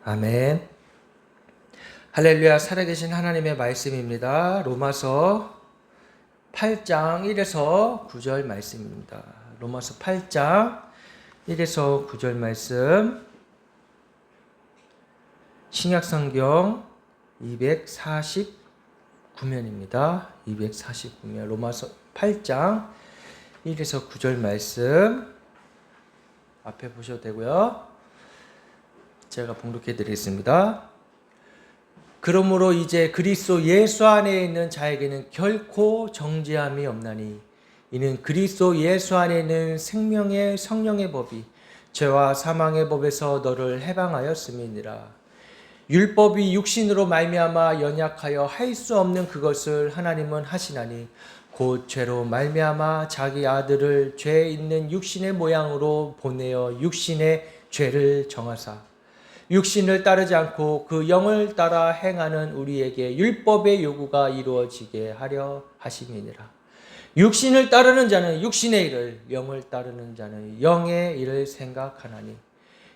아멘. 할렐루야. 살아계신 하나님의 말씀입니다. 로마서 8장 1에서 9절 말씀입니다. 로마서 8장 1에서 9절 말씀, 신약성경 249면입니다. 249면 로마서 8장 1에서 9절 말씀 앞에 보셔도 되고요. 제가 봉독해 드리겠습니다. 그러므로 이제 그리스도 예수 안에 있는 자에게는 결코 정죄함이 없나니 이는 그리스도 예수 안에 있는 생명의 성령의 법이 죄와 사망의 법에서 너를 해방하였음이니라. 율법이 육신으로 말미암아 연약하여 할 수 없는 그것을 하나님은 하시나니 곧 죄로 말미암아 자기 아들을 죄 있는 육신의 모양으로 보내어 육신의 죄를 정하사 육신을 따르지 않고 그 영을 따라 행하는 우리에게 율법의 요구가 이루어지게 하려 하심이니라. 육신을 따르는 자는 육신의 일을, 영을 따르는 자는 영의 일을 생각하나니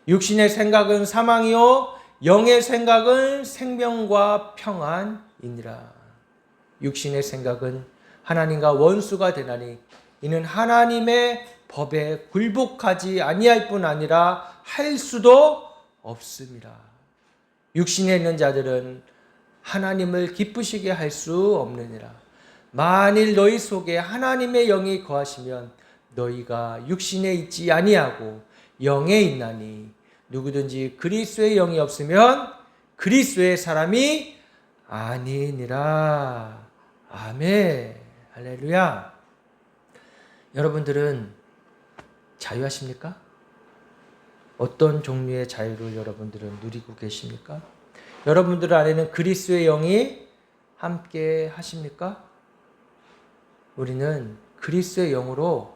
육신의 생각은 사망이요 영의 생각은 생명과 평안이니라. 육신의 생각은 하나님과 원수가 되나니 이는 하나님의 법에 굴복하지 아니할 뿐 아니라 할 수도 없습니다. 육신에 있는 자들은 하나님을 기쁘시게 할 수 없느니라. 만일 너희 속에 하나님의 영이 거하시면 너희가 육신에 있지 아니하고 영에 있나니 누구든지 그리스도의 영이 없으면 그리스도의 사람이 아니니라. 아멘. 할렐루야. 여러분들은 자유하십니까? 어떤 종류의 자유를 여러분들은 누리고 계십니까? 여러분들 안에는 그리스도의 영이 함께 하십니까? 우리는 그리스도의 영으로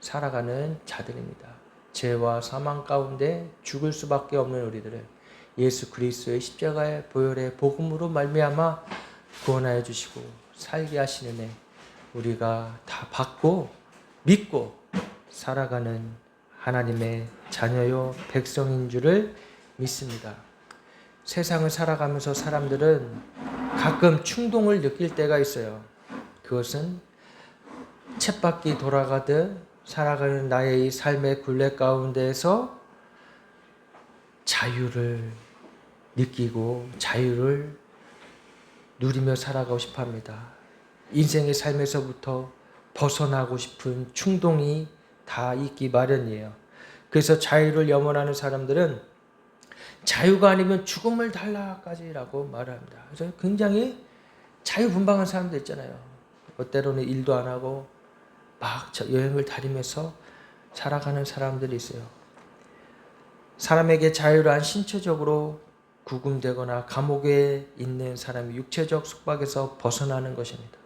살아가는 자들입니다. 죄와 사망 가운데 죽을 수밖에 없는 우리들을 예수 그리스도의 십자가의 보혈의 복음으로 말미암아 구원하여 주시고 살게 하시는 애 우리가 다 받고 믿고 살아가는 하나님의 자녀요 백성인 줄을 믿습니다. 세상을 살아가면서 사람들은 가끔 충동을 느낄 때가 있어요. 그것은 쳇바퀴 돌아가듯 살아가는 나의 이 삶의 굴레 가운데에서 자유를 느끼고 자유를 누리며 살아가고 싶어 합니다. 인생의 삶에서부터 벗어나고 싶은 충동이 다 있기 마련이에요. 그래서 자유를 염원하는 사람들은 자유가 아니면 죽음을 달라까지라고 말합니다. 그래서 굉장히 자유분방한 사람들 있잖아요. 때로는 일도 안 하고 막 여행을 다니면서 살아가는 사람들이 있어요. 사람에게 자유란 신체적으로 구금되거나 감옥에 있는 사람이 육체적 속박에서 벗어나는 것입니다.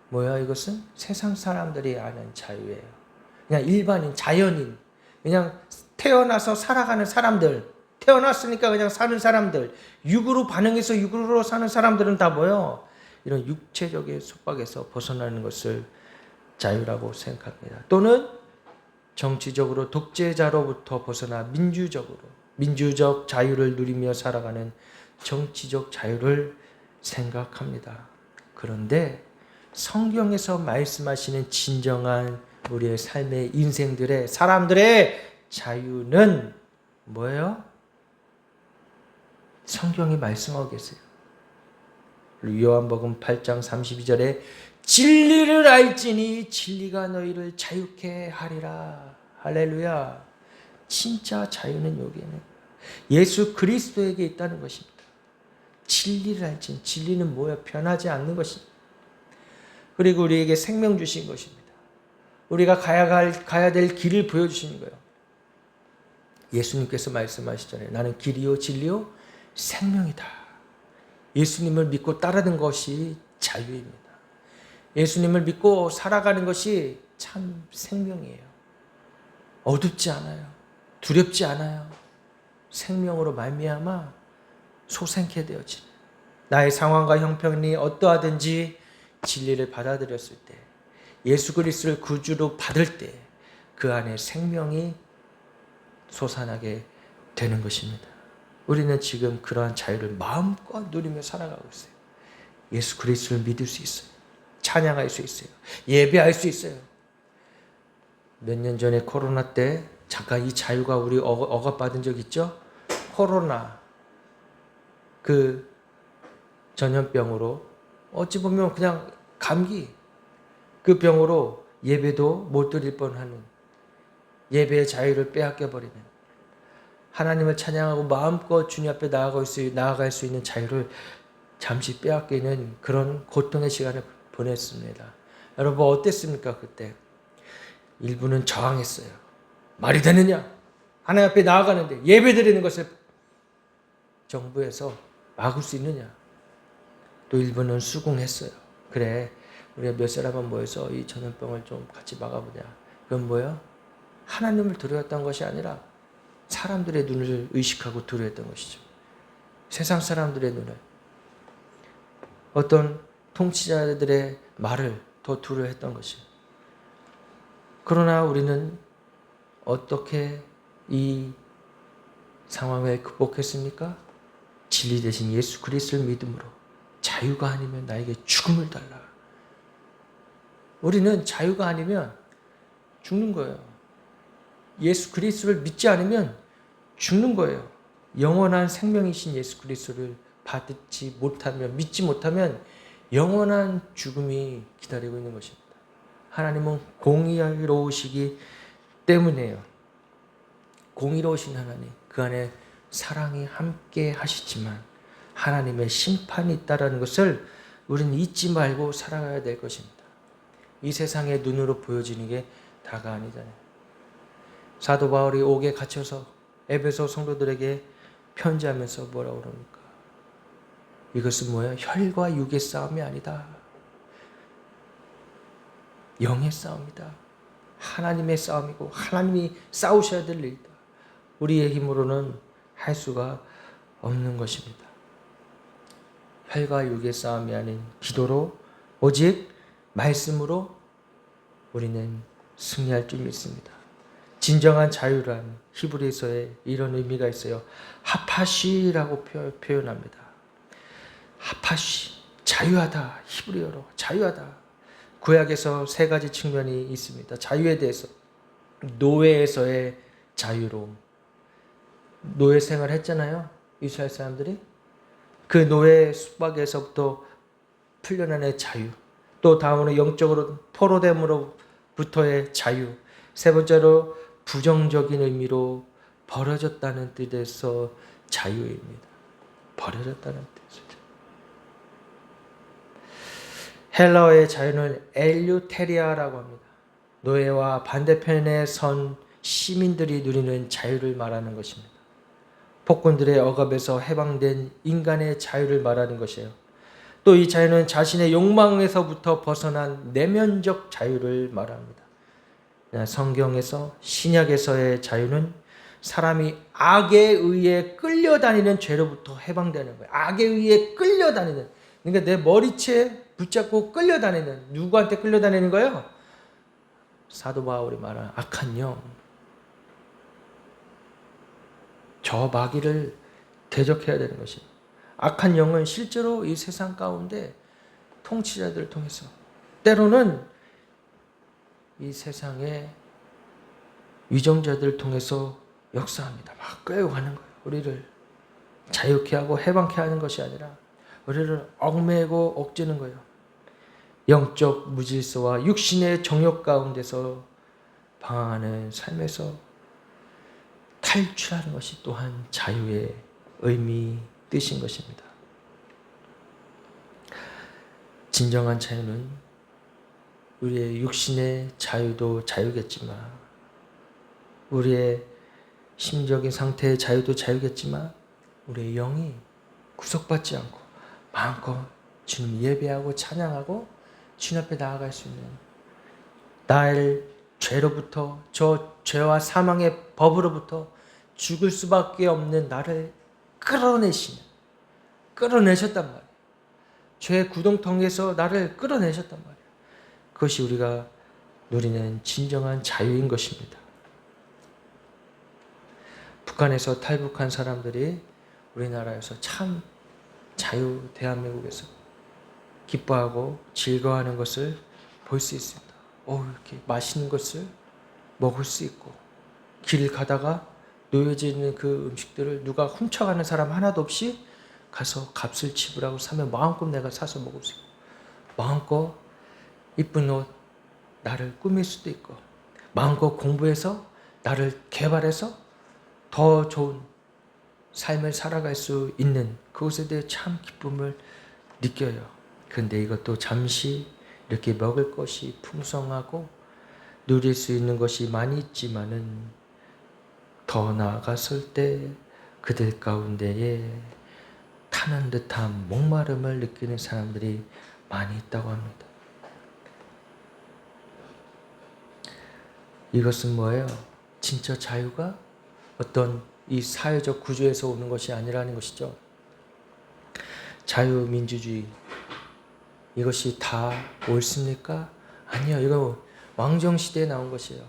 뭐야 이것은? 세상 사람들이 아는 자유예요. 그냥 일반인, 자연인, 그냥 태어나서 살아가는 사람들, 태어났으니까 그냥 사는 사람들, 육으로 반응해서 육으로 사는 사람들은 다 뭐예요? 이런 육체적인 속박에서 벗어나는 것을 자유라고 생각합니다. 또는 정치적으로 독재자로부터 벗어나 민주적 자유를 누리며 살아가는 정치적 자유를 생각합니다. 그런데 성경에서 말씀하시는 진정한 우리의 삶의 인생들의 사람들의 자유는 뭐예요? 성경이 말씀하고 계세요. 요한복음 8장 32절에 진리를 알지니 진리가 너희를 자유케 하리라. 할렐루야. 진짜 자유는 여기에는 예수 그리스도에게 있다는 것입니다. 진리를 알지니 진리는 뭐예요? 변하지 않는 것입니다. 그리고 우리에게 생명 주신 것입니다. 우리가 가야 될 길을 보여주시는 거예요. 예수님께서 말씀하시잖아요. 나는 길이요 진리요 생명이다. 예수님을 믿고 따르는 것이 자유입니다. 예수님을 믿고 살아가는 것이 참 생명이에요. 어둡지 않아요. 두렵지 않아요. 생명으로 말미암아 소생케 되어지는 나의 상황과 형편이 어떠하든지 진리를 받아들였을 때 예수 그리스도를 구주로 받을 때 그 안에 생명이 솟아나게 되는 것입니다. 우리는 지금 그러한 자유를 마음껏 누리며 살아가고 있어요. 예수 그리스도를 믿을 수 있어요. 찬양할 수 있어요. 예배할 수 있어요. 몇 년 전에 코로나 때 잠깐 이 자유가 우리 억압받은 적 있죠? 코로나 그 전염병으로 어찌 보면 그냥 감기 그 병으로 예배도 못 드릴 뻔하는 예배의 자유를 빼앗겨 버리는 하나님을 찬양하고 마음껏 주님 앞에 나아갈 수 있는 자유를 잠시 빼앗기는 그런 고통의 시간을 보냈습니다. 여러분 어땠습니까 그때? 일부는 저항했어요. 말이 되느냐? 하나님 앞에 나아가는데 예배드리는 것을 정부에서 막을 수 있느냐? 또 일부는 수긍했어요. 그래 우리가 몇 사람만 모여서 이 전염병을 좀 같이 막아보자. 그건 뭐예요? 하나님을 두려웠던 것이 아니라 사람들의 눈을 의식하고 두려웠던 것이죠. 세상 사람들의 눈을, 어떤 통치자들의 말을 더 두려워했던 것이에요. 그러나 우리는 어떻게 이 상황을 극복했습니까? 진리 대신 예수 그리스도를 믿음으로 자유가 아니면 나에게 죽음을 달라. 우리는 자유가 아니면 죽는 거예요. 예수 그리스도를 믿지 않으면 죽는 거예요. 영원한 생명이신 예수 그리스도를 받지 못하면, 믿지 못하면 영원한 죽음이 기다리고 있는 것입니다. 하나님은 공의로우시기 때문에요. 공의로우신 하나님, 그 안에 사랑이 함께 하시지만 하나님의 심판이 있다는 것을 우리는 잊지 말고 살아가야 될 것입니다. 이 세상의 눈으로 보여지는 게 다가 아니잖아요. 사도 바울이 옥에 갇혀서 에베소 성도들에게 편지하면서 뭐라고 그럽니까? 이것은 뭐예요? 혈과 육의 싸움이 아니다. 영의 싸움이다. 하나님의 싸움이고 하나님이 싸우셔야 될 일이다. 우리의 힘으로는 할 수가 없는 것입니다. 혈과 육의 싸움이 아닌 기도로 오직 말씀으로 우리는 승리할 줄 믿습니다. 진정한 자유란 히브리서에 이런 의미가 있어요. 하파시라고 표현합니다. 하파시, 자유하다. 히브리어로 자유하다. 구약에서 세 가지 측면이 있습니다. 자유에 대해서 노예에서의 자유로움. 노예 생활을 했잖아요. 이스라엘 사람들이. 그 노예 숙박에서부터 풀려나는 자유. 또 다음으로 영적으로 포로됨으로부터의 자유. 세 번째로 부정적인 의미로 버려졌다는 뜻에서 자유입니다. 버려졌다는 뜻이죠. 헬라어의 자유는 엘유테리아라고 합니다. 노예와 반대편에 선 시민들이 누리는 자유를 말하는 것입니다. 폭군들의 억압에서 해방된 인간의 자유를 말하는 것이에요. 또 이 자유는 자신의 욕망에서부터 벗어난 내면적 자유를 말합니다. 성경에서 신약에서의 자유는 사람이 악에 의해 끌려다니는 죄로부터 해방되는 거예요. 악에 의해 끌려다니는, 그러니까 내 머리채 붙잡고 끌려다니는, 누구한테 끌려다니는 거예요? 사도 바울이 말하는 악한 영. 저 마귀를 대적해야 되는 것입니다. 악한 영은 실제로 이 세상 가운데 통치자들을 통해서 때로는 이 세상의 위정자들을 통해서 역사합니다. 막 끌어가는 거예요. 우리를 자유케 하고 해방케 하는 것이 아니라 우리를 얽매고 억제는 거예요. 영적 무질서와 육신의 정욕 가운데서 방황하는 삶에서 탈출하는 것이 또한 자유의 의미, 뜻인 것입니다. 진정한 자유는 우리의 육신의 자유도 자유겠지만, 우리의 심적인 상태의 자유도 자유겠지만, 우리의 영이 구속받지 않고 마음껏 주님 예배하고 찬양하고 주님 앞에 나아갈 수 있는, 나의 죄로부터, 저 죄와 사망의 법으로부터 죽을 수밖에 없는 나를 끌어내셨단 말이에요. 죄의 구덩텅이에서 나를 끌어내셨단 말이에요. 그것이 우리가 누리는 진정한 자유인 것입니다. 북한에서 탈북한 사람들이 우리나라에서 참 자유 대한민국에서 기뻐하고 즐거워하는 것을 볼 수 있습니다. 이렇게 맛있는 것을 먹을 수 있고 길 가다가 놓여져 있는 그 음식들을 누가 훔쳐가는 사람 하나도 없이 가서 값을 지불하고 사면 마음껏 내가 사서 먹을 수 있고 마음껏 이쁜 옷 나를 꾸밀 수도 있고 마음껏 공부해서 나를 개발해서 더 좋은 삶을 살아갈 수 있는 그것에 대해 참 기쁨을 느껴요. 그런데 이것도 잠시 이렇게 먹을 것이 풍성하고 누릴 수 있는 것이 많이 있지만은 더 나아갔을 때 그들 가운데에 타는 듯한 목마름을 느끼는 사람들이 많이 있다고 합니다. 이것은 뭐예요? 진짜 자유가 어떤 이 사회적 구조에서 오는 것이 아니라는 것이죠. 자유민주주의 이것이 다 옳습니까? 아니요. 이거 왕정시대에 나온 것이에요.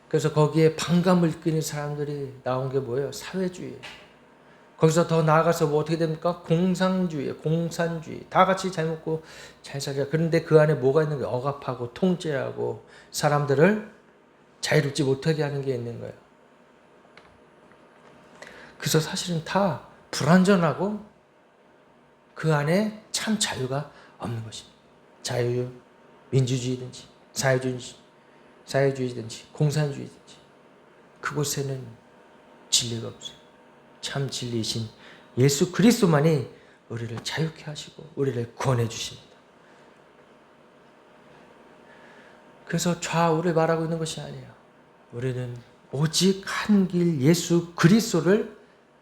그래서 거기에 반감을 느끼는 사람들이 나온 게 뭐예요? 사회주의. 거기서 더 나아가서 뭐 어떻게 됩니까? 공산주의. 다 같이 잘 먹고 잘 살자. 그런데 그 안에 뭐가 있는 거예요? 억압하고 통제하고 사람들을 자유롭지 못하게 하는 게 있는 거예요. 그래서 사실은 다 불완전하고 그 안에 참 자유가 없는 것입니다. 자유, 민주주의든지 사회주의든지 공산주의든지 그곳에는 진리가 없어요. 참 진리이신 예수 그리스도만이 우리를 자유케 하시고 우리를 구원해 주십니다. 그래서 좌우를 말하고 있는 것이 아니에요. 우리는 오직 한 길 예수 그리스도를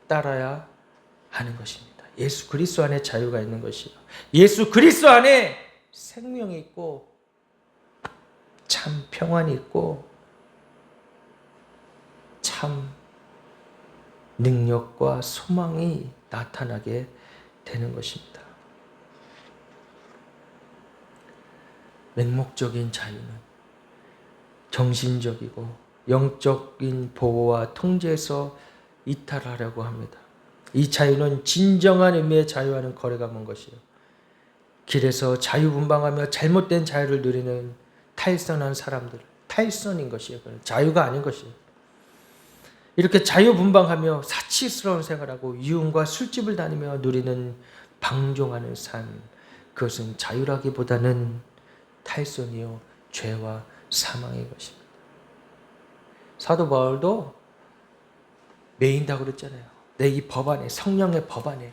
따라야 하는 것입니다. 예수 그리스도 안에 자유가 있는 것이요. 예수 그리스도 안에 생명이 있고 참 평안이 있고 참 능력과 소망이 나타나게 되는 것입니다. 맹목적인 자유는 정신적이고 영적인 보호와 통제에서 이탈하려고 합니다. 이 자유는 진정한 의미의 자유와는 거리가 먼 것이요. 길에서 자유분방하며 잘못된 자유를 누리는 탈선한 사람들, 탈선인 것이에요. 자유가 아닌 것이에요. 이렇게 자유분방하며 사치스러운 생활하고 이윤과 술집을 다니며 누리는 방종하는 삶, 그것은 자유라기보다는 탈선이요 죄와 사망의 것입니다. 사도 바울도 매인다고 그랬잖아요. 내 이 법 안에, 성령의 법 안에.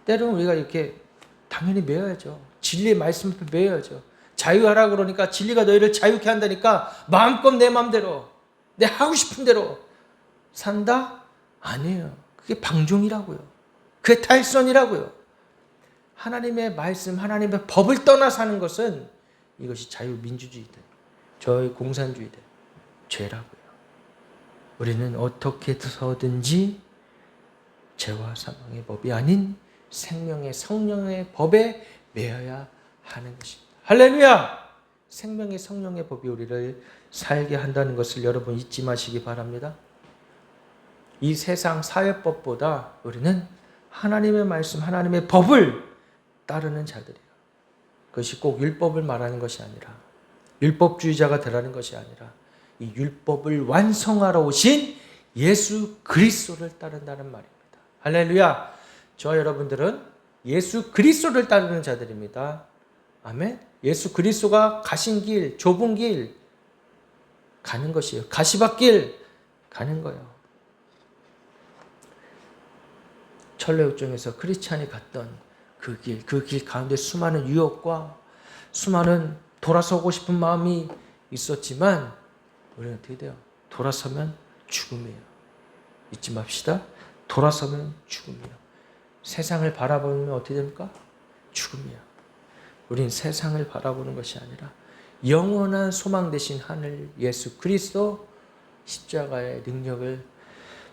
때로는 우리가 이렇게 당연히 매여야죠. 진리의 말씀을 매여야죠. 자유하라 그러니까 진리가 너희를 자유케 한다니까 마음껏 내 마음대로 내 하고 싶은 대로 산다? 아니에요. 그게 방종이라고요. 그게 탈선이라고요. 하나님의 말씀, 하나님의 법을 떠나 사는 것은 이것이 자유민주주의다. 저희 공산주의다. 죄라고요. 우리는 어떻게 해서든지 죄와 사망의 법이 아닌 생명의 성령의 법에 매여야 하는 것입니다. 할렐루야! 생명의 성령의 법이 우리를 살게 한다는 것을 여러분 잊지 마시기 바랍니다. 이 세상 사회법보다 우리는 하나님의 말씀, 하나님의 법을 따르는 자들이에요. 그것이 꼭 율법을 말하는 것이 아니라 율법주의자가 되라는 것이 아니라 이 율법을 완성하러 오신 예수 그리스도를 따른다는 말입니다. 할렐루야! 저와 여러분들은 예수 그리스도를 따르는 자들입니다. 아멘. 예수 그리스도가 가신 길, 좁은 길 가는 것이에요. 가시밭길 가는 거예요. 천래육정에서 크리스찬이 갔던 그 길 가운데 수많은 유혹과 수많은 돌아서고 싶은 마음이 있었지만 우리는 어떻게 돼요? 돌아서면 죽음이에요. 잊지 맙시다. 돌아서면 죽음이에요. 세상을 바라보면 어떻게 됩니까? 죽음이에요. 우린 세상을 바라보는 것이 아니라 영원한 소망 되신 하늘 예수 그리스도 십자가의 능력을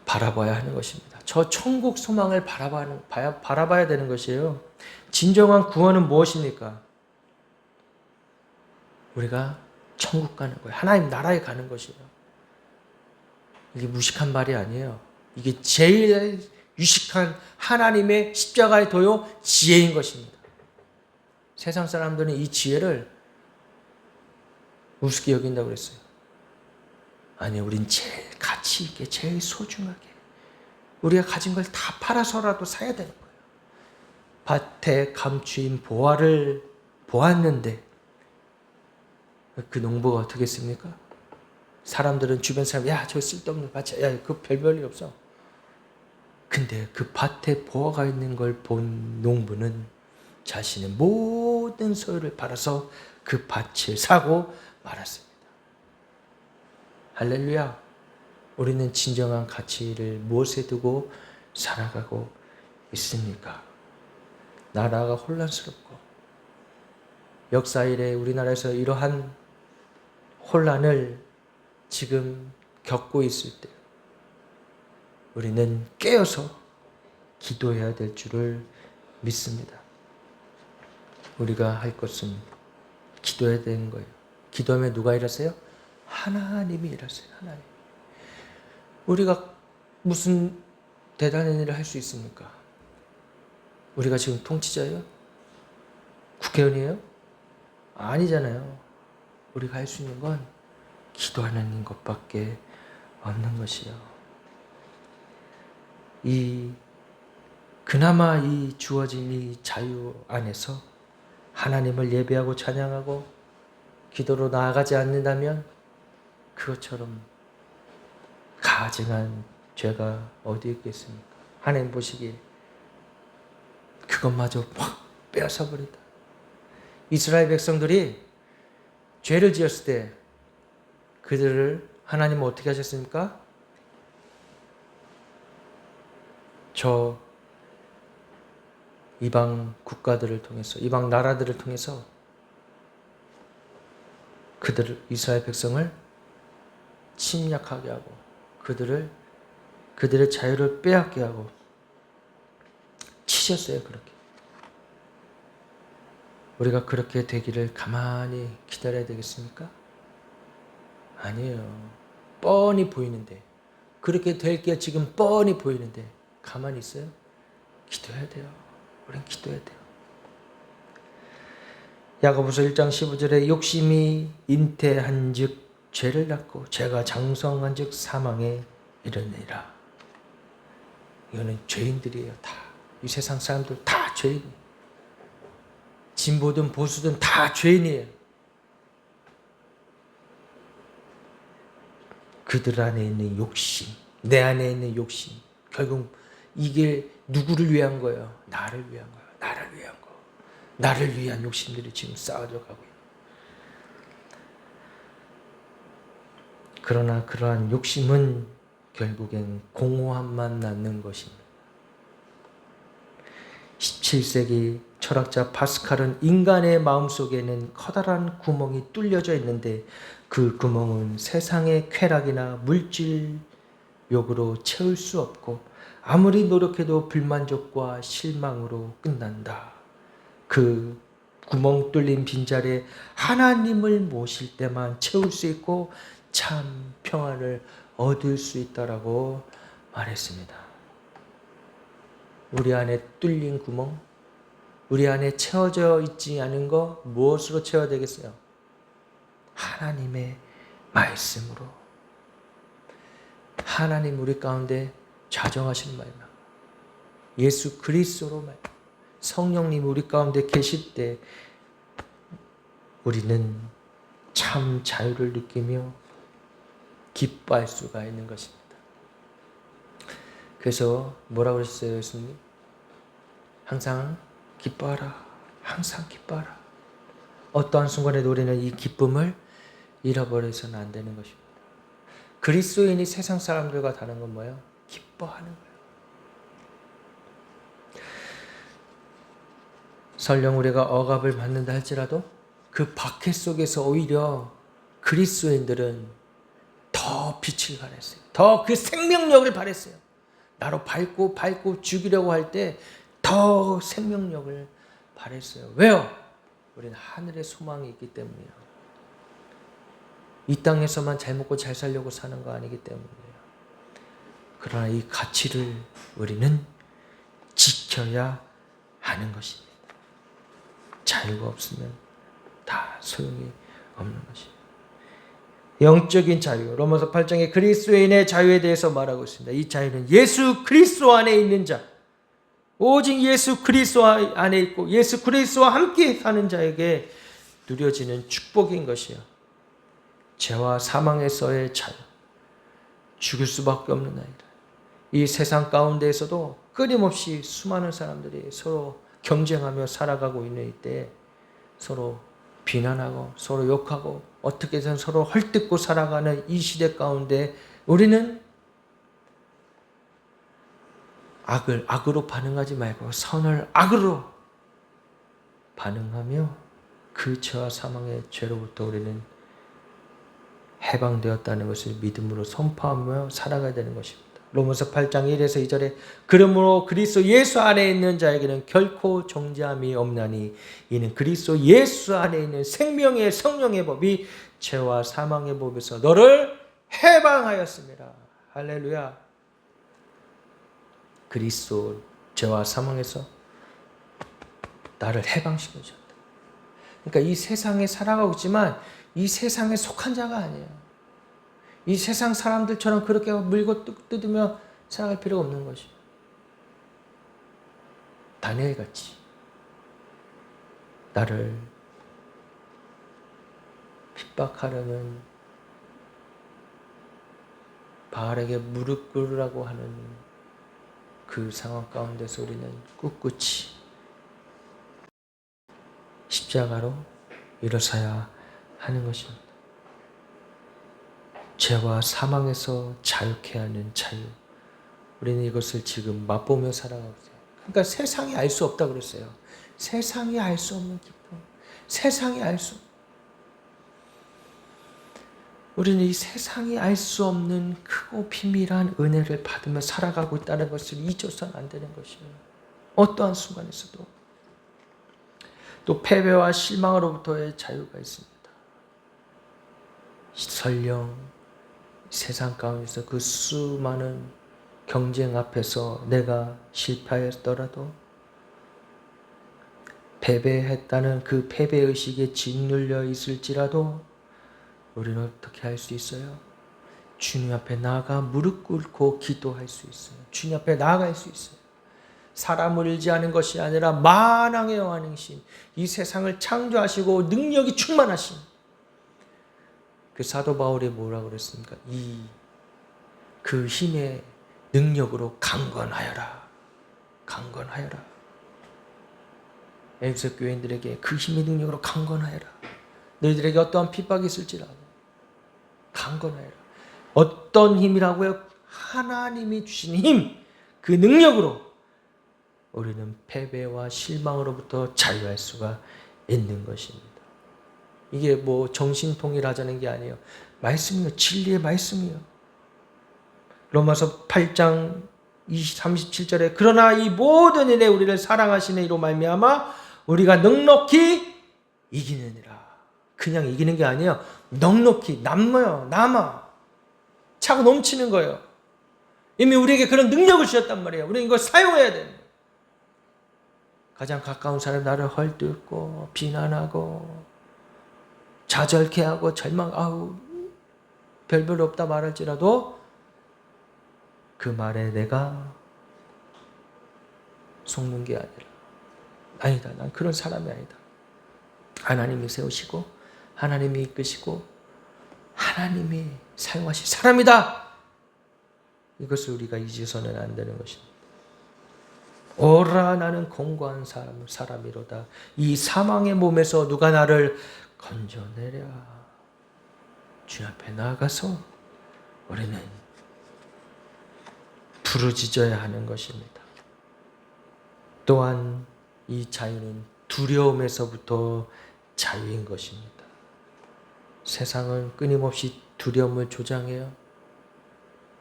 바라봐야 하는 것입니다. 저 천국 소망을 바라봐야 되는 것이에요. 진정한 구원은 무엇입니까? 우리가 천국 가는 거예요. 하나님 나라에 가는 것이에요. 이게 무식한 말이 아니에요. 이게 제일 유식한 하나님의 십자가의 도요 지혜인 것입니다. 세상 사람들은 이 지혜를 우습게 여긴다고 그랬어요. 아니, 우린 제일 가치 있게, 제일 소중하게 우리가 가진 걸 다 팔아서라도 사야 되는 거예요. 밭에 감추인 보화를 보았는데 그 농부가 어떻게 했습니까? 사람들은, 주변 사람, 야, 저 쓸데없는 밭이야. 야, 그 별별이 없어. 근데 그 밭에 보화가 있는 걸 본 농부는 자신의 모든 소유를 팔아서 그 밭을 사고 말았습니다. 할렐루야. 우리는 진정한 가치를 무엇에 두고 살아가고 있습니까? 나라가 혼란스럽고 역사 이래 우리나라에서 이러한 혼란을 지금 겪고 있을 때 우리는 깨어서 기도해야 될 줄을 믿습니다. 우리가 할 것은 기도해야 되는 거예요. 기도하면 누가 일하세요? 하나님이 일하세요. 하나님. 우리가 무슨 대단한 일을 할 수 있습니까? 우리가 지금 통치자예요? 국회의원이에요? 아니잖아요. 우리가 할 수 있는 건 기도하는 것밖에 없는 것이요. 그나마 이 주어진 이 자유 안에서 하나님을 예배하고 찬양하고 기도로 나아가지 않는다면 그것처럼 가증한 죄가 어디 있겠습니까? 하나님 보시기에 그것마저 확 빼앗아 버린다. 이스라엘 백성들이 죄를 지었을 때 그들을 하나님은 어떻게 하셨습니까? 저 이방 국가들을 통해서, 이방 나라들을 통해서 이스라엘 백성을 침략하게 하고 그들의 자유를 빼앗게 하고 치셨어요. 그렇게. 우리가 그렇게 되기를 가만히 기다려야 되겠습니까? 아니에요. 뻔히 보이는데, 그렇게 될 게 지금 뻔히 보이는데 가만히 있어요? 기도해야 돼요. 우린 기도해야 돼요. 야고보서 1장 15절에 욕심이 잉태한 즉 죄를 낳고 죄가 장성한 즉 사망에 이르느니라. 이거는 죄인들이에요. 다. 이 세상 사람들 다 죄인이에요. 진보든 보수든 다 죄인이에요. 그들 안에 있는 욕심, 내 안에 있는 욕심, 결국 이게 누구를 위한 거예요? 나를 위한 거예요. 나를 위한 거. 나를 위한 욕심들이 지금 쌓아져 가고 있는. 그러나 그러한 욕심은 결국엔 공허함만 낳는 것입니다. 17세기 철학자 파스칼은 인간의 마음속에는 커다란 구멍이 뚫려져 있는데 그 구멍은 세상의 쾌락이나 물질 욕으로 채울 수 없고 아무리 노력해도 불만족과 실망으로 끝난다. 그 구멍 뚫린 빈자리에 하나님을 모실 때만 채울 수 있고 참 평안을 얻을 수 있다라고 말했습니다. 우리 안에 뚫린 구멍, 우리 안에 채워져 있지 않은 거 무엇으로 채워야 되겠어요? 하나님의 말씀으로. 하나님 우리 가운데 좌정하시는 말씀, 예수 그리스도로 말, 성령님 우리 가운데 계실 때 우리는 참 자유를 느끼며 기뻐할 수가 있는 것입니다. 그래서 뭐라고 그러셨어요, 예수님? 항상 기뻐하라. 항상 기뻐하라. 어떠한 순간에도 우리는 이 기쁨을 잃어버려서는 안 되는 것입니다. 그리스도인이 세상 사람들과 다른 건 뭐예요? 기뻐하는 거예요. 설령 우리가 억압을 받는다 할지라도 그 박해 속에서 오히려 그리스도인들은 더 빛을 발했어요. 더 그 생명력을 발했어요. 나로 밟고 죽이려고 할 때 더 생명력을 발했어요. 왜요? 우리는 하늘의 소망이 있기 때문이에요. 이 땅에서만 잘 먹고 잘 살려고 사는 거 아니기 때문이에요. 그러나 이 가치를 우리는 지켜야 하는 것입니다. 자유가 없으면 다 소용이 없는 것입니다. 영적인 자유, 로마서 8장에 그리스도인의 자유에 대해서 말하고 있습니다. 이 자유는 예수 그리스도 안에 있는 자, 오직 예수 그리스도 안에 있고 예수 그리스도와 함께 사는 자에게 누려지는 축복인 것이요. 죄와 사망에서의 자유, 죽을 수밖에 없는 아이다. 이 세상 가운데에서도 끊임없이 수많은 사람들이 서로 경쟁하며 살아가고 있는 이때 서로 비난하고 서로 욕하고 어떻게든 서로 헐뜯고 살아가는 이 시대 가운데 우리는 악을 악으로 반응하지 말고 선을 악으로 반응하며 그 죄와 사망의 죄로부터 우리는 해방되었다는 것을 믿음으로 선포하며 살아가야 되는 것입니다. 로마서 8장 1에서 2절에 그러므로 그리스도 예수 안에 있는 자에게는 결코 정죄함이 없나니 이는 그리스도 예수 안에 있는 생명의 성령의 법이 죄와 사망의 법에서 너를 해방하였습니다. 할렐루야. 그리스도 죄와 사망에서 나를 해방시켜 주셨다. 그러니까 이 세상에 살아가고 있지만 이 세상에 속한 자가 아니에요. 이 세상 사람들처럼 그렇게 물고 뜯으며 살아갈 필요가 없는 것이에요. 다니엘같이 나를 핍박하려는 바알에게 무릎 꿇으라고 하는 그 상황 가운데서 우리는 꿋꿋이 십자가로 일어서야 하는 것입니다. 죄와 사망에서 자유케 하는 자유. 우리는 이것을 지금 맛보며 살아가고 있어요. 그러니까 세상이 알 수 없다고 그랬어요. 세상이 알 수 없는 기쁨. 세상이 알 수. 우리는 이 세상이 알 수 없는 크고 비밀한 은혜를 받으며 살아가고 있다는 것을 잊어서는 안 되는 것이에요. 어떠한 순간에서도. 또 패배와 실망으로부터의 자유가 있습니다. 설령 세상 가운데서 그 수많은 경쟁 앞에서 내가 실패하였더라도 패배했다는 그 패배의식에 짓눌려 있을지라도 우리는 어떻게 할 수 있어요? 주님 앞에 나아가 무릎 꿇고 기도할 수 있어요. 주님 앞에 나아갈 수 있어요. 사람을 의지하는 것이 아니라 만왕의 여호와이신 이 세상을 창조하시고 능력이 충만하신 그 사도 바울이 뭐라고 그랬습니까? 그 힘의 능력으로 강건하여라. 강건하여라. 에베소 교인들에게 그 힘의 능력으로 강건하여라. 너희들에게 어떠한 핍박이 있을지라도 강건하여라. 어떤 힘이라고요? 하나님이 주신 힘, 그 능력으로 우리는 패배와 실망으로부터 자유할 수가 있는 것입니다. 이게 뭐 정신통일하자는 게 아니에요. 말씀이요. 진리의 말씀이요. 로마서 8장 37절에 그러나 이 모든 일에 우리를 사랑하시는 이로 말미암아 우리가 넉넉히 이기느니라. 그냥 이기는 게 아니에요. 넉넉히 남아 차고 넘치는 거예요. 이미 우리에게 그런 능력을 주셨단 말이에요. 우리는 이걸 사용해야 돼요. 가장 가까운 사람 나를 헐뜯고 비난하고 좌절케 하고 별별 없다 말할지라도 그 말에 내가 속는 게 아니다. 난 그런 사람이 아니다. 하나님이 세우시고 하나님이 이끄시고 하나님이 사용하실 사람이다. 이것을 우리가 잊어서는 안 되는 것입니다. 오라 나는 공고한 사람이로다. 이 사망의 몸에서 누가 나를 건져내랴. 주 앞에 나아가서 우리는 부르짖어야 하는 것입니다. 또한 이 자유는 두려움에서부터 자유인 것입니다. 세상은 끊임없이 두려움을 조장해요.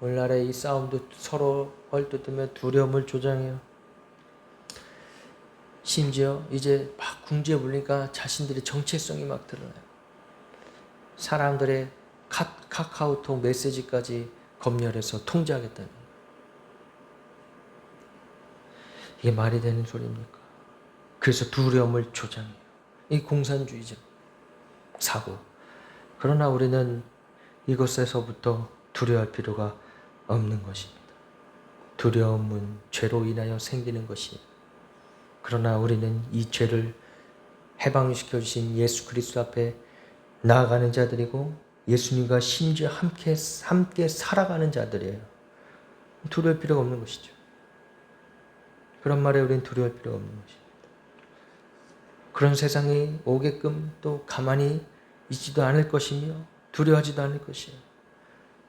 오늘날의 이 싸움도 서로 헐뜯으며 두려움을 조장해요. 심지어 이제 막 궁지에 물리니까 자신들의 정체성이 막 드러나요. 사람들의 카카오톡 메시지까지 검열해서 통제하겠다는 거예요. 이게 말이 되는 소리입니까? 그래서 두려움을 조장해요. 이 공산주의적 사고. 그러나 우리는 이것에서부터 두려워할 필요가 없는 것입니다. 두려움은 죄로 인하여 생기는 것이에요. 그러나 우리는 이 죄를 해방시켜 주신 예수 그리스도 앞에 나아가는 자들이고 예수님과 심지어 함께 살아가는 자들이에요. 두려울 필요가 없는 것이죠. 그런 말에 우리는 두려울 필요가 없는 것입니다. 그런 세상이 오게끔 또 가만히 있지도 않을 것이며 두려워하지도 않을 것이에요.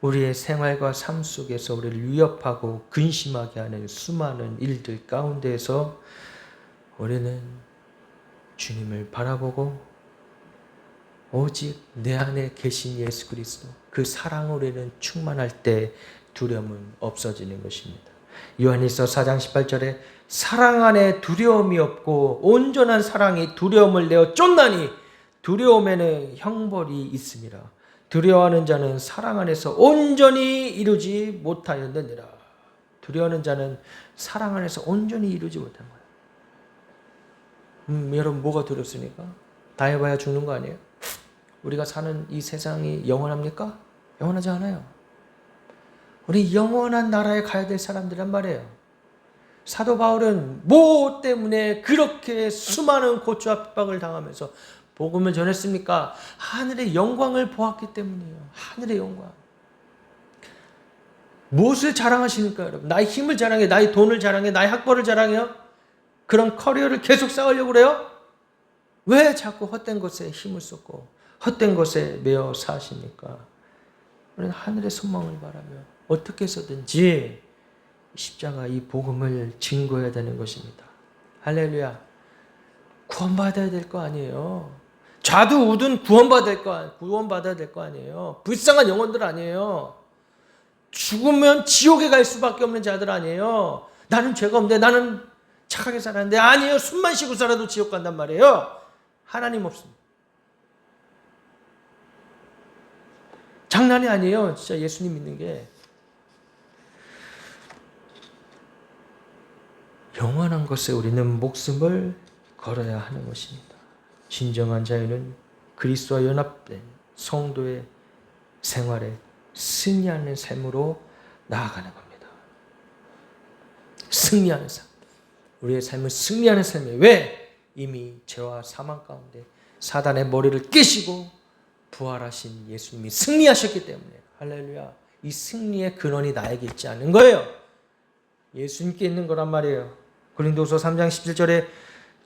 우리의 생활과 삶 속에서 우리를 위협하고 근심하게 하는 수많은 일들 가운데에서 우리는 주님을 바라보고 오직 내 안에 계신 예수 그리스도 그 사랑으로 우리는 충만할 때 두려움은 없어지는 것입니다. 요한일서 4장 18절에 사랑 안에 두려움이 없고 온전한 사랑이 두려움을 내어 쫓나니 두려움에는 형벌이 있음이라. 두려워하는 자는 사랑 안에서 온전히 이루지 못하였느니라. 두려워하는 자는 사랑 안에서 온전히 이루지 못한 거예요. 여러분 뭐가 두렵습니까? 다 해봐야 죽는 거 아니에요? 우리가 사는 이 세상이 영원합니까? 영원하지 않아요. 우리 영원한 나라에 가야 될 사람들이란 말이에요. 사도 바울은 뭐 때문에 그렇게 수많은 고초와 핍박을 당하면서 복음을 전했습니까? 하늘의 영광을 보았기 때문이에요. 하늘의 영광. 무엇을 자랑하십니까, 여러분? 나의 힘을 자랑해, 나의 돈을 자랑해, 나의 학벌을 자랑해요? 그런 커리어를 계속 쌓으려고 그래요? 왜 자꾸 헛된 것에 힘을 쏟고 헛된 것에 매여 사십니까? 우리는 하늘의 소망을 바라며 어떻게 해서든지 십자가 이 복음을 증거해야 되는 것입니다. 할렐루야. 구원받아야 될 거 아니에요. 좌두우든 구원받아야 될 거 아니에요. 불쌍한 영혼들 아니에요. 죽으면 지옥에 갈 수밖에 없는 자들 아니에요. 나는 죄가 없는데 나는 착하게 살았는데 아니에요. 숨만 쉬고 살아도 지옥 간단 말이에요. 하나님 없습니다. 장난이 아니에요. 진짜 예수님 믿는 게. 영원한 것에 우리는 목숨을 걸어야 하는 것입니다. 진정한 자유는 그리스도와 연합된 성도의 생활에 승리하는 삶으로 나아가는 겁니다. 승리하는 삶. 우리의 삶은 승리하는 삶이에요. 왜? 이미 죄와 사망 가운데 사단의 머리를 깨시고 부활하신 예수님이 승리하셨기 때문에 할렐루야. 이 승리의 근원이 나에게 있지 않은 거예요. 예수님께 있는 거란 말이에요. 고린도서 3장 17절에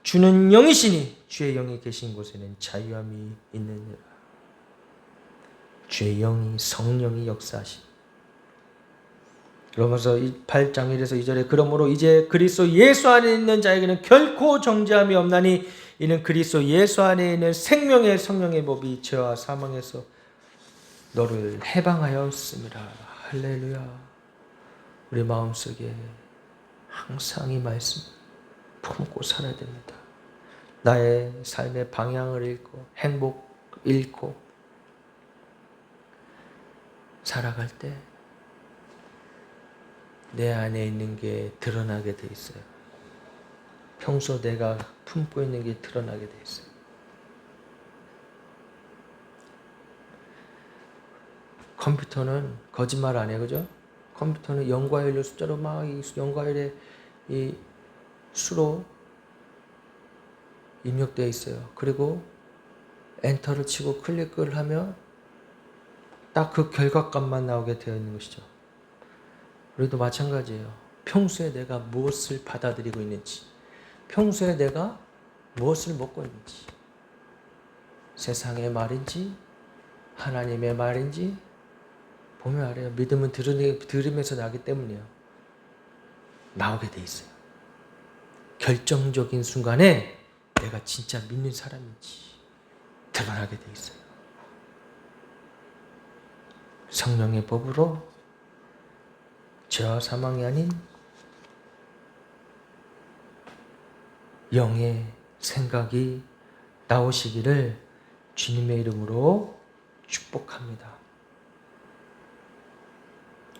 주는 영이시니 주의 영이 계신 곳에는 자유함이 있느니라. 주의 영이 성령이 역사하시. 로마서 8장 1에서 2절에 그러므로 이제 그리스도 예수 안에 있는 자에게는 결코 정죄함이 없나니 이는 그리스도 예수 안에 있는 생명의 성령의 법이 죄와 사망에서 너를 해방하였습니다. 할렐루야. 우리 마음속에 항상 이 말씀 품고 살아야 됩니다. 나의 삶의 방향을 잃고 행복 잃고 살아갈 때 내 안에 있는 게 드러나게 돼 있어요. 평소 내가 품고 있는 게 드러나게 돼 있어요. 컴퓨터는 거짓말 안 해요. 그죠? 컴퓨터는 0과 1로 숫자로 막 0과 1의 이 수로 입력되어 있어요. 그리고 엔터를 치고 클릭을 하면 딱 그 결과값만 나오게 되어 있는 것이죠. 우리도 마찬가지예요. 평소에 내가 무엇을 받아들이고 있는지, 평소에 내가 무엇을 먹고 있는지, 세상의 말인지 하나님의 말인지 보면 알아요. 믿음은 들으면서 나기 때문이에요. 나오게 돼 있어요. 결정적인 순간에 내가 진짜 믿는 사람인지 드러나게 돼 있어요. 성령의 법으로 죄와 사망이 아닌 영의 생각이 나오시기를 주님의 이름으로 축복합니다.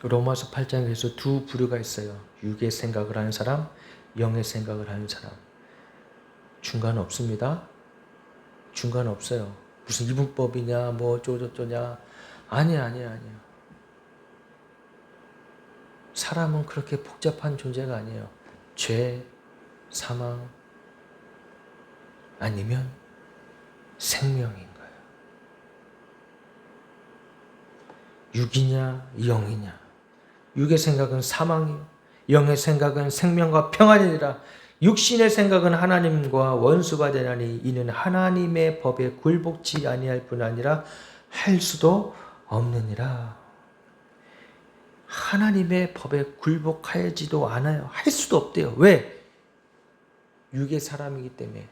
로마서 8장에서 두 부류가 있어요. 육의 생각을 하는 사람, 영의 생각을 하는 사람. 중간 없습니다. 중간 없어요. 무슨 이분법이냐 뭐 어쩌고저쩌냐. 아니야. 사람은 그렇게 복잡한 존재가 아니에요. 죄, 사망, 아니면 생명인 거예요. 육이냐 영이냐. 육의 생각은 사망이요, 영의 생각은 생명과 평안이니라. 육신의 생각은 하나님과 원수가 되나니 이는 하나님의 법에 굴복치 아니할 뿐 아니라 할 수도 없느니라. 하나님의 법에 굴복하지도 않아요. 할 수도 없대요. 왜? 육의 사람이기 때문에.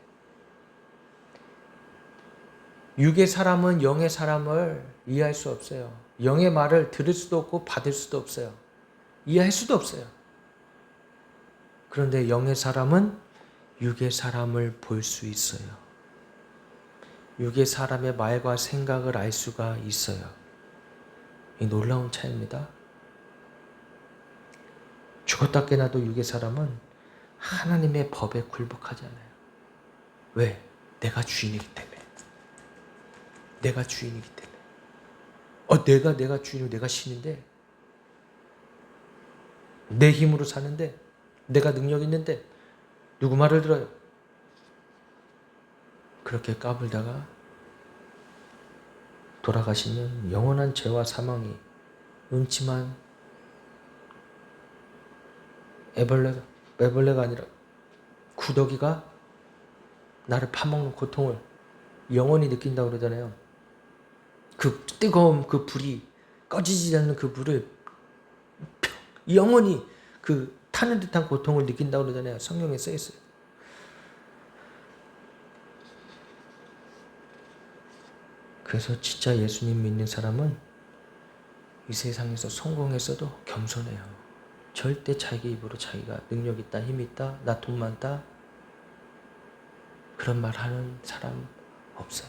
육의 사람은 영의 사람을 이해할 수 없어요. 영의 말을 들을 수도 없고 받을 수도 없어요. 이해할 수도 없어요. 그런데 영의 사람은 육의 사람을 볼 수 있어요. 육의 사람의 말과 생각을 알 수가 있어요. 이 놀라운 차이입니다. 죽었다 깨나도 육의 사람은 하나님의 법에 굴복하지 않아요. 왜? 내가 주인이기 때문에. 내가 주인이기 때문에. 내가 주인이고 내가 신인데, 내 힘으로 사는데, 내가 능력 있는데 누구 말을 들어요? 그렇게 까불다가 돌아가시면 영원한 죄와 사망이 음침한 애벌레가 아니라 구더기가 나를 파먹는 고통을 영원히 느낀다고 그러잖아요. 그 뜨거운 그 불이 꺼지지 않는 그 불을 영원히 그 타는 듯한 고통을 느낀다고 그러잖아요. 성경에 써 있어요. 그래서 진짜 예수님 믿는 사람은 이 세상에서 성공했어도 겸손해요. 절대 자기 입으로 자기가 능력 있다, 힘 있다, 나 돈 많다 그런 말 하는 사람 없어요.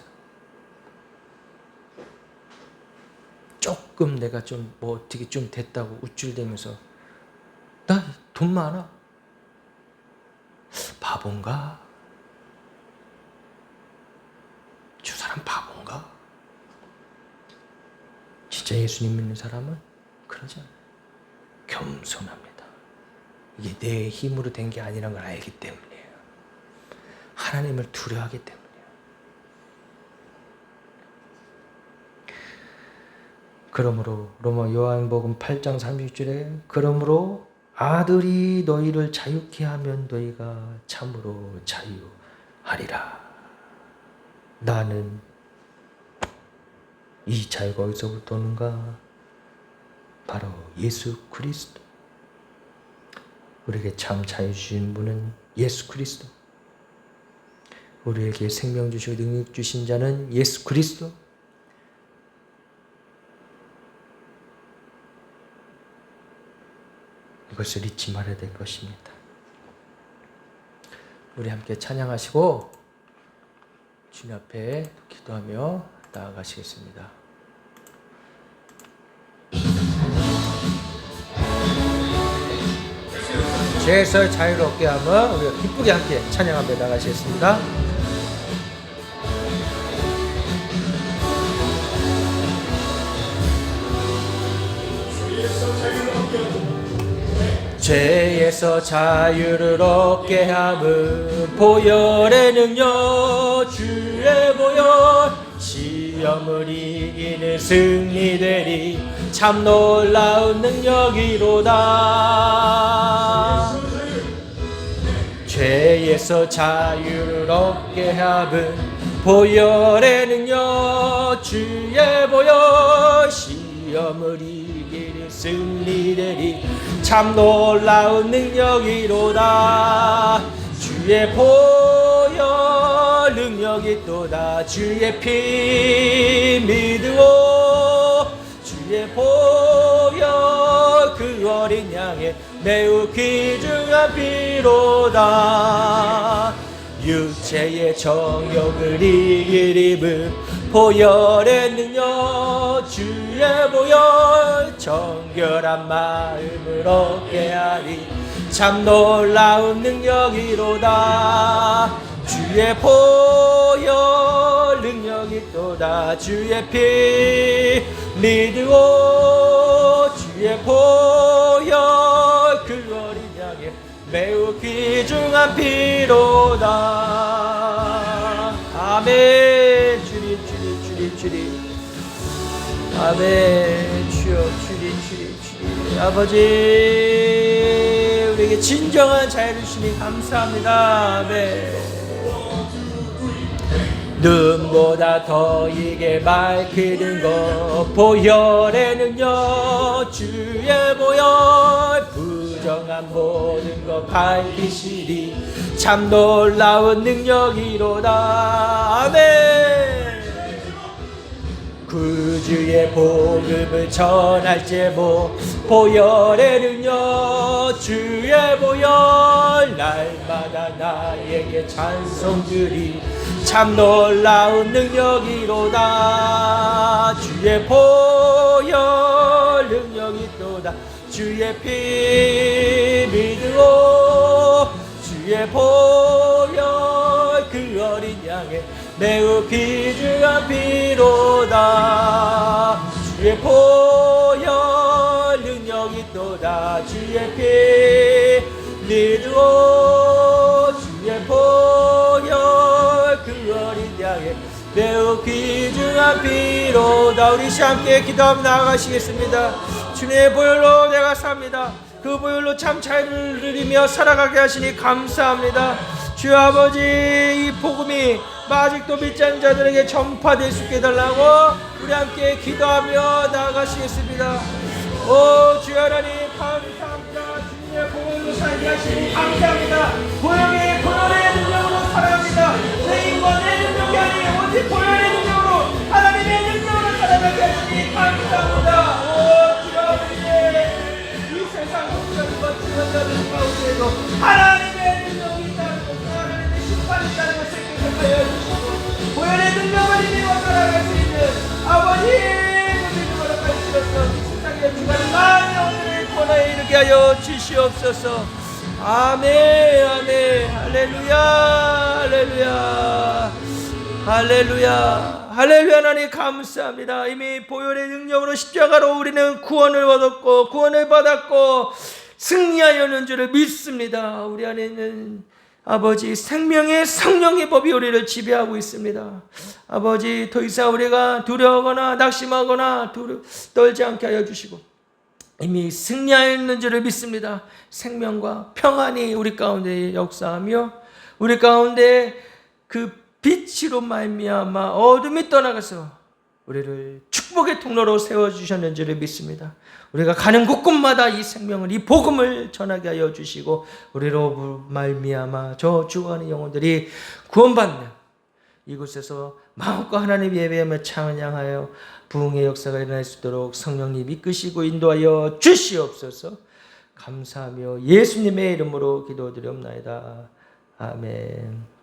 조금 내가 좀 뭐 어떻게 좀 됐다고 우쭐대면서 나 돈 많아. 바본가? 저 사람 바본가? 진짜 예수님 믿는 사람은 그러지 않아요. 겸손합니다. 이게 내 힘으로 된 게 아니라는 걸 알기 때문이에요. 하나님을 두려워하기 때문이에요. 그러므로 로마 요한복음 8장 30절에 그러므로 아들이 너희를 자유케 하면 너희가 참으로 자유하리라. 나는 이 자유가 어디서부터 오는가? 바로 예수 그리스도. 우리에게 참 자유 주신 분은 예수 그리스도. 우리에게 생명 주시고 능력 주신 자는 예수 그리스도. 이것을 잊지 말아야 될 것입니다. 우리 함께 찬양하시고 주님 앞에 기도하며 나아가시겠습니다. 죄에서 자유롭게 하며 우리가 기쁘게 함께 찬양하며 나아가시겠습니다. 죄에서 자유를 얻게 함은 보혈의 능력 주의 보혈 시험을 이기는 승리되리 참 놀라운 능력이로다. 죄에서 자유를 얻게 함은 보혈의 능력 주의 보혈 시험을 이기는 승리되리 참 놀라운 능력이로다. 주의 보혈 능력이 또다. 주의 피 믿으오. 주의 보혈 그 어린 양의 매우 귀중한 피로다. 육체의 정욕을 이길 힘은 보혈의 능력 주의 보혈 정결한 마음을 얻게 하리. 참 놀라운 능력이로다. 주의 보혈 능력이 또다. 주의 피 믿으오. 주의 보혈 그 어린 양의 매우 귀중한 피로다. 아멘. 주리 아멘. 주여 주리 아버지 우리에게 진정한 자유를 주시니 감사합니다. 아멘. 눈보다 더 이게 밝히는 것 보혈의 능력. 주의 보혈 부정한 모든 것 밝히시리. 참 놀라운 능력이로다. 아멘. 구주의 복음을 전할제모 보혈의 능력. 주의 보혈 날마다 나에게 찬송드리. 참 놀라운 능력이로다. 주의 보혈 능력이 또다. 주의 피 믿으오. 주의 보혈 그 어린 양의 매우 귀중한 피로다. 주의 보혈 능력이 또다. 주의 피 믿으오. 주의 보혈 그 어린 양의 매우 귀중한 피로다. 우리 함께 기도하며 나아가시겠습니다. 주님의 보혈로 내가 삽니다. 그 보혈로 참 자유를 누리며 살아가게 하시니 감사합니다. 주여 아버지 이 복음이 아직도 믿지 않는 자들에게 전파될 수 있게 해달라고 우리 함께 기도하며 나아가시겠습니다. 오 주여 하나님 감사합니다. 주님의 보혈로 살게 하시니 감사합니다. 보혈의 능력으로 살아갑니다. 내 인과 내 능력이 아닌 오직 보혈의 능력으로 하나님의 능력으로 살아가게 하시니 감사합니다. 오 주여 아버지 이 세상 모든 거치는 자들 가운데에도 하나님의 능력이 있다는 것, 하나님의 심판이 있다는 것을 기억하여 주시고 보혈의 능력을 힘입어 살아갈 수 있는 아버지 믿음으로 가르치셔서 세상에 주가는 많은 영혼들을 권하에 이르게 하여 주시옵소서. 아멘 아멘. 할렐루야 할렐루야 할렐루야 할렐루야. 하나님 감사합니다. 이미 보혈의 능력으로 십자가로 우리는 구원을 얻었고 구원을 받았고 승리하였는 줄을 믿습니다. 우리 안에는 아버지 생명의 성령의 법이 우리를 지배하고 있습니다. 아버지 더 이상 우리가 두려워하거나 낙심하거나 떨지 않게 하여 주시고 이미 승리하였는 줄을 믿습니다. 생명과 평안이 우리 가운데 역사하며 우리 가운데 그 빛으로 말미암아 어둠이 떠나가서 우리를 축복의 통로로 세워주셨는 줄을 믿습니다. 우리가 가는 곳곳마다 이 생명을 이 복음을 전하게 하여 주시고 우리로 말미암아 저 죽어가는 영혼들이 구원받는 이곳에서 마음과 하나님 예배하며 찬양하여 부흥의 역사가 일어날 수 있도록 성령님 이끄시고 인도하여 주시옵소서. 감사하며 예수님의 이름으로 기도드리옵나이다. 아멘.